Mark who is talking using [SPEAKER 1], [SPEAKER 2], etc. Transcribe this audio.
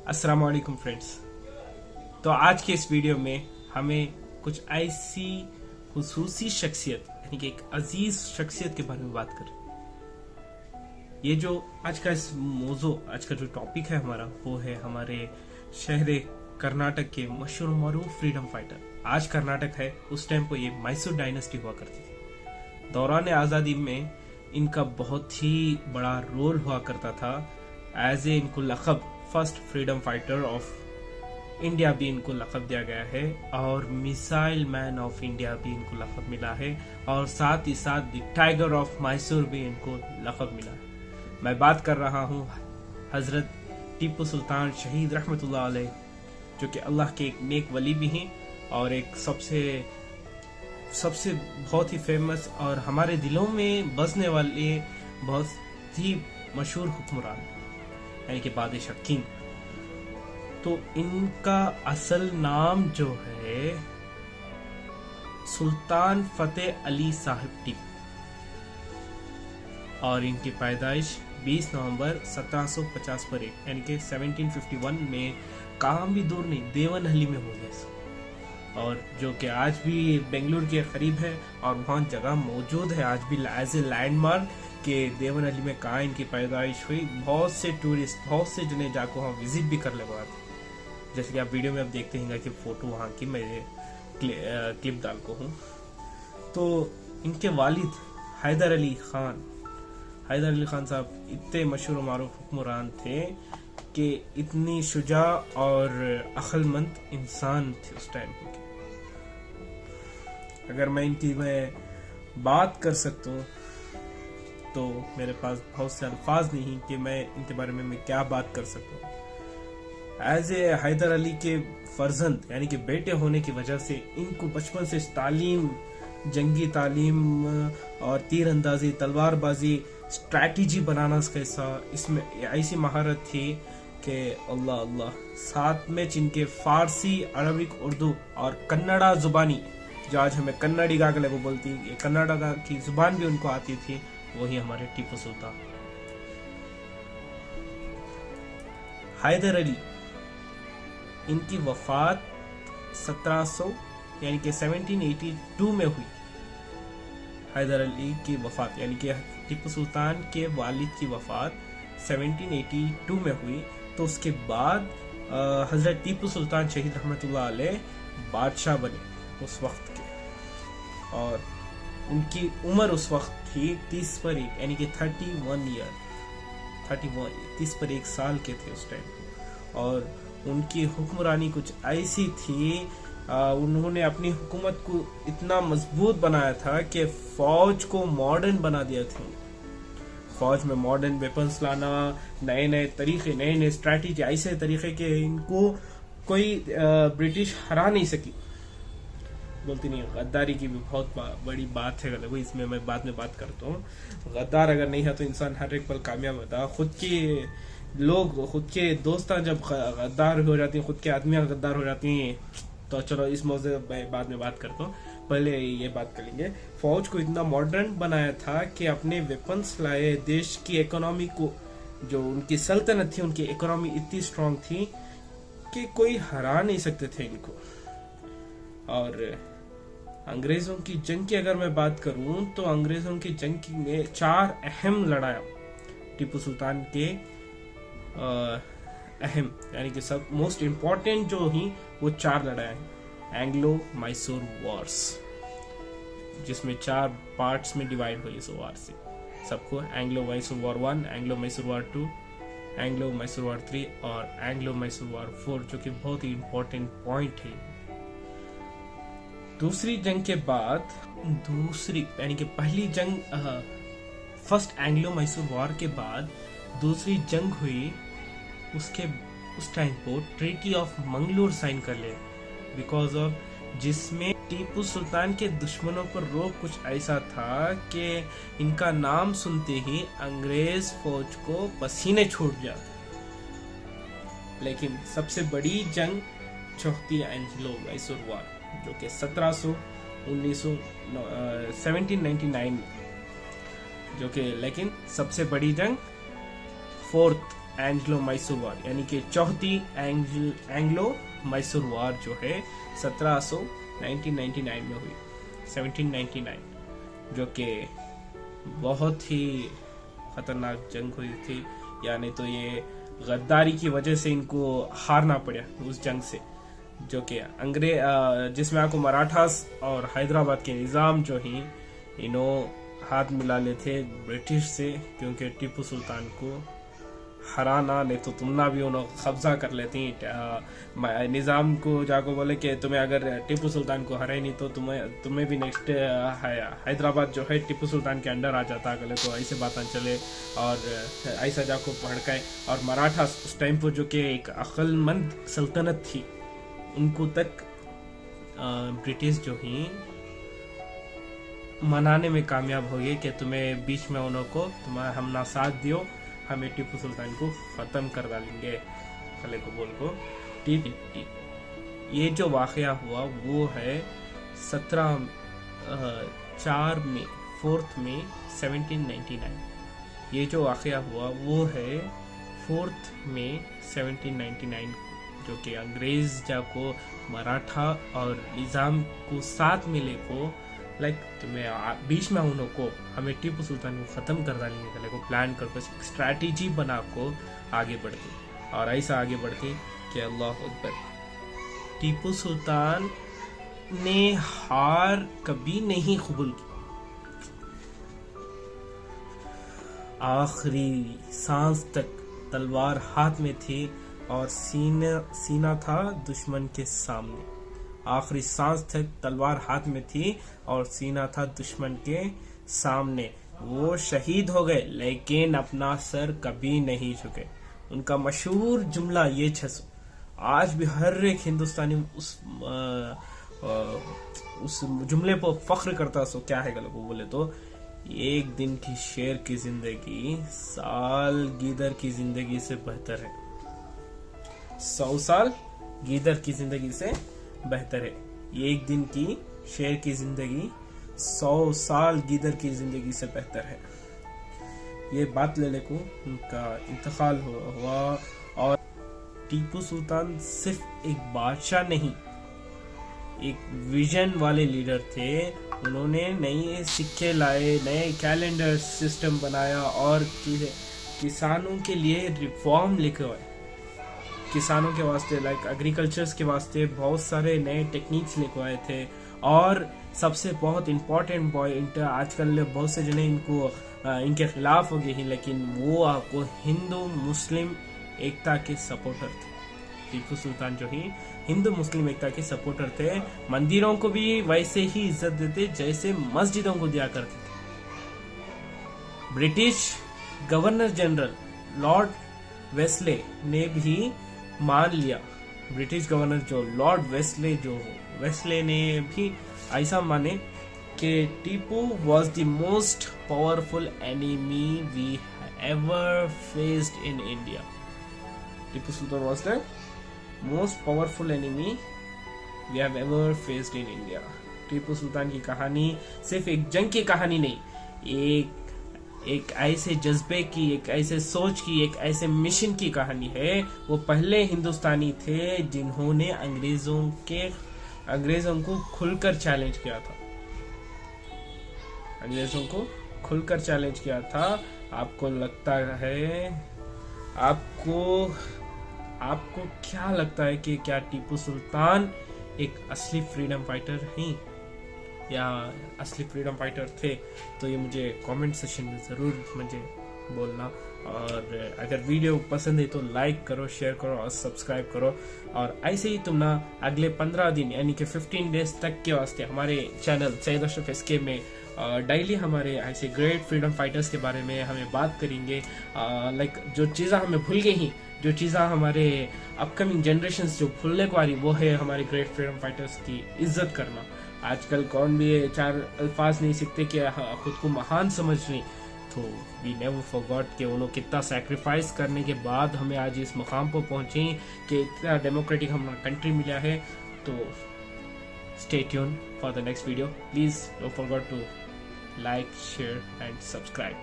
[SPEAKER 1] अस्सलाम वालेकुम फ्रेंड्स। तो आज के इस वीडियो में हमें कुछ ऐसी खुसूसी शख्सियत यानी कि एक अजीज शख्सियत के बारे में बात करें। ये जो आज का इस मौजू, आज का जो टॉपिक है हमारा, वो है हमारे शहर कर्नाटक के मशहूर मरूफ फ्रीडम फाइटर। आज कर्नाटक है, उस टाइम पर ये मैसूर डायनेस्टी हुआ करती थी। दौरान आज़ादी में इनका बहुत ही बड़ा रोल हुआ करता था। एज ए इनको लक़ब first freedom fighter of India भी इनको लक़ब दिया गया है, और मिसाइल मैन ऑफ इंडिया भी इनको लक़ब मिला है, और साथ ही साथ द टाइगर ऑफ मैसूर भी इनको लक़ब मिला है। मैं बात कर रहा हूँ हजरत टीपू सुल्तान शहीद रहमतुल्लाह अलैह, जो कि अल्लाह के एक नेक वली भी हैं और एक सबसे बहुत ही फेमस और हमारे दिलों में बसने वाले बहुत ही मशहूर हुक्मरान यानी कि बादशाह किंग। तो इनका असल नाम जो है सुल्तान फतेह अली साहिब टीपू, और इनकी पैदाइश 20 नवंबर 1750 पर यानी कि 1751 में काम भी दूर नहीं, देवनहली में हो गया, और जो कि आज भी बेंगलुरु के करीब है और वहाँ जगह मौजूद है आज भी एज ए लैंडमार्क के देवनहली में कहाँ इनकी पैदाइश हुई। बहुत से टूरिस्ट, बहुत से जने जाकर वहाँ विजिट भी कर ले बात, जैसे कि आप वीडियो में आप देखते हैं कि फोटो वहाँ की मैं क्लिप डाल को हूँ। तो इनके वालिद हैदर अली खान साहब इतने मशहूर मारूफ हुक्मरान थे कि इतनी शुजा और अक्लमंद इंसान थे उस टाइम के। अगर मैं इनकी बात कर सकता हूँ तो मेरे पास बहुत से अल्फाज नहीं कि मैं इनके बारे में मैं क्या बात कर सकता हूँ। एज ए हैदर अली के फर्जंद यानी कि बेटे होने की वजह से इनको बचपन से तालीम, जंगी तालीम और तीर अंदाजी, तलवारबाजी, स्ट्रैटेजी बनाना कैसा, इसमें ऐसी महारत थी कि अल्लाह अल्लाह। साथ में जिनके फारसी, अरबिक, उर्दू और कन्नड़ा जुबानी, जो आज हमें कन्नड़ी गागले वो बोलती है, कन्नड़ा की जुबान भी उनको आती थी, वही हमारे टीपू सुल्तान। हैदर अली, इनकी वफात 1700 यानी कि 1782 में हुई। हैदर अली की वफात यानी कि टीपू सुल्तान के वालिद की वफात 1782 में हुई। तो उसके बाद हजरत टीपू सुल्तान शहीद रहमतुल्लाह अलैह बादशाह बने उस वक्त के, और उनकी उम्र उस वक्त थी 30 पर 1 यानी कि 30 पर 1 साल के थे उस टाइम। और उनकी हुक्मरानी कुछ ऐसी थी, उन्होंने अपनी हुकूमत को इतना मजबूत बनाया था कि फौज को मॉडर्न बना दिया था। फौज में मॉडर्न वेपन्स लाना, नए नए तरीके, नए नए स्ट्रैटेजी, ऐसे तरीके के इनको कोई ब्रिटिश हरा नहीं सकी। बोलती नहीं, गद्दारी की भी बहुत बड़ी बात है, वो इसमें मैं बाद में बात करता हूँ। गद्दार अगर नहीं है तो इंसान हर एक पल कामयाब होता। खुद के दोस्त जब गद्दार हो जाती हैं, खुद के आदमी गद्दार हो जाती हैं, तो चलो इस मौजूद में बाद में बात करता हूँ, पहले ये बात करेंगे। फौज को इतना मॉडर्न बनाया था कि अपने वेपन्स लाए, देश की इकोनॉमी को, जो उनकी सल्तनत थी, उनकी इकोनॉमी इतनी स्ट्रांग थी कि कोई हरा नहीं सकते थे इनको। और अंग्रेजों की जंग की अगर मैं बात करूं तो अंग्रेजों की जंग में 4 अहम लड़ाई टीपू सुल्तान के अहम यानी कि सब मोस्ट इम्पोर्टेंट जो ही वो 4 लड़ाई एंग्लो मैसूर वॉर्स, जिसमें 4 पार्ट्स में डिवाइड हुई इस वॉर से सबको। Anglo Mysore war 1, Anglo Mysore war 2, Anglo Mysore war 3 और एंग्लो मैसूर वॉर 4, जो कि बहुत ही इम्पोर्टेंट पॉइंट है। दूसरी जंग के बाद यानी कि पहली जंग, फर्स्ट एंग्लो मैसूर वॉर के बाद दूसरी जंग हुई। उस टाइम को ट्रीटी ऑफ मंगलोर साइन कर ले, बिकॉज ऑफ जिसमें टीपू सुल्तान के दुश्मनों पर रोक कुछ ऐसा था कि इनका नाम सुनते ही अंग्रेज फौज को पसीने छूट जाते। लेकिन सबसे बड़ी जंग चौथी एंग्लो मैसूर वॉर, जो कि 1799 में, जो कि लेकिन सबसे बड़ी जंग 4th एंग्लो मैसूर वार, यानी कि चौथी एंग्लो मैसूर वार जो है 1999 में हुई, 1799, जो कि बहुत ही खतरनाक जंग हुई थी। यानी तो ये गद्दारी की वजह से इनको हारना पड़ा उस जंग से, जो कि अंग्रेज जिसमें आपको मराठास और हैदराबाद के निज़ाम जो ही इन्हों हाथ मिला ले थे ब्रिटिश से, क्योंकि टीपू सुल्तान को हराना नहीं तो तुमना भी उन्होंने कब्जा कर लेती। निज़ाम को जाको बोले कि तुम्हें अगर टीपू सुल्तान को हराए नहीं तो तुम्हें भी नेक्स्ट हैदराबाद जो है टीपू सुल्तान के अंडर आ जाता अगले, तो ऐसे बातें चले और ऐसा जाको भड़काए। और मराठा उस टाइम पर जो कि एक अक्लमंद सल्तनत थी, उनको तक ब्रिटिश जो ही मनाने में कामयाब हो गए कि तुम्हें बीच में तुम्हारा हम ना साथ दियो, हमें टीपू सुल्तान को ख़त्म कर डालेंगे खले को बोल को। ये जो वाक़या हुआ वो है 4 मई 1799। ये जो वाक़या हुआ वो है 4 मई 1799, जो कि अंग्रेज जाको मराठा और निज़ाम को साथ मिले को तुम्हें बीच में उन्हों को हमें टीपू सुल्तान को ख़त्म कर डालेंगे गले को प्लान कर कुछ स्ट्रैटेजी बना को आगे बढ़ती, और ऐसा आगे बढ़ती कि अल्लाह अकबर, टीपू सुल्तान ने हार कभी नहीं कबूल की। आखिरी सांस तक तलवार हाथ में थी और सीना था दुश्मन के सामने। आखिरी सांस तक तलवार हाथ में थी और सीना था दुश्मन के सामने। वो शहीद हो गए लेकिन अपना सर कभी नहीं झुके। उनका मशहूर जुमला ये छसो, आज भी हर एक हिंदुस्तानी उस जुमले पर फख्र करता। सो क्या है गलत बोले तो, एक दिन की शेर की जिंदगी 100 साल गीदर की जिंदगी से बेहतर है। 100 साल गीदर की जिंदगी से बेहतर है। एक दिन की शेर की जिंदगी 100 साल गीदर की जिंदगी से बेहतर है। ये बात लेने को उनका इंतकाल हुआ। और टीपू सुल्तान सिर्फ एक बादशाह नहीं, एक विजन वाले लीडर थे। उन्होंने नए सिक्के लाए, नए कैलेंडर सिस्टम बनाया और किसानों के लिए रिफॉर्म लेके आए। किसानों के वास्ते एग्रीकल्चर्स के वास्ते बहुत सारे नए टेक्निक्स लेके आए थे। और सबसे बहुत इम्पोर्टेंट पॉइंट, आजकल बहुत से जने इनके खिलाफ हो गए हैं, लेकिन वो आपको हिंदू मुस्लिम एकता के सपोर्टर थे। टीपू सुल्तान जो ही हिंदू मुस्लिम एकता के सपोर्टर थे। मंदिरों को भी वैसे ही इज्जत देते जैसे मस्जिदों को दिया करते थे। British governor general Lord Wellesley ने भी मान लिया। ब्रिटिश गवर्नर जो लॉर्ड वेस्ले ने भी ऐसा माने कि Tipu was the most powerful enemy we ever faced in India. Tipu Sultan was the most powerful enemy we have ever faced in India. Tipu Sultan की कहानी सिर्फ एक जंग की कहानी नहीं, एक ऐसे जज्बे की, एक ऐसे सोच की, एक ऐसे मिशन की कहानी है। वो पहले हिंदुस्तानी थे जिन्होंने अंग्रेजों को खुलकर चैलेंज किया था। अंग्रेजों को खुलकर चैलेंज किया था। आपको लगता है, आपको क्या लगता है कि क्या टीपू सुल्तान एक असली फ्रीडम फाइटर हैं या असली फ्रीडम फाइटर थे? तो ये मुझे कमेंट सेक्शन में ज़रूर मुझे बोलना। और अगर वीडियो पसंद है तो लाइक करो, शेयर करो और सब्सक्राइब करो। और ऐसे ही तुम ना अगले 15 दिन यानी कि 15 डेज तक के वास्ते हमारे चैनल सैयद अशरफ एसके में डेली हमारे ऐसे ग्रेट फ्रीडम फाइटर्स के बारे में हमें बात करेंगे। जो चीज़ें हमें भूल गई हैं, जो चीज़ें हमारे अपकमिंग जनरेशन्स जो भूलने को आ रही, वो है हमारे ग्रेट फ्रीडम फाइटर्स की इज्जत करना। आजकल कौन भी 4 अल्फाज नहीं सीखते कि खुद को महान समझने, तो वी नेवर फॉरगॉट कि उन्होंने कितना सैक्रिफाइस करने के बाद हमें आज इस मुकाम पर पहुँचे कि इतना डेमोक्रेटिक हमारा कंट्री मिला है। तो stay tune for the next video. Please don't forgot to like, share and subscribe.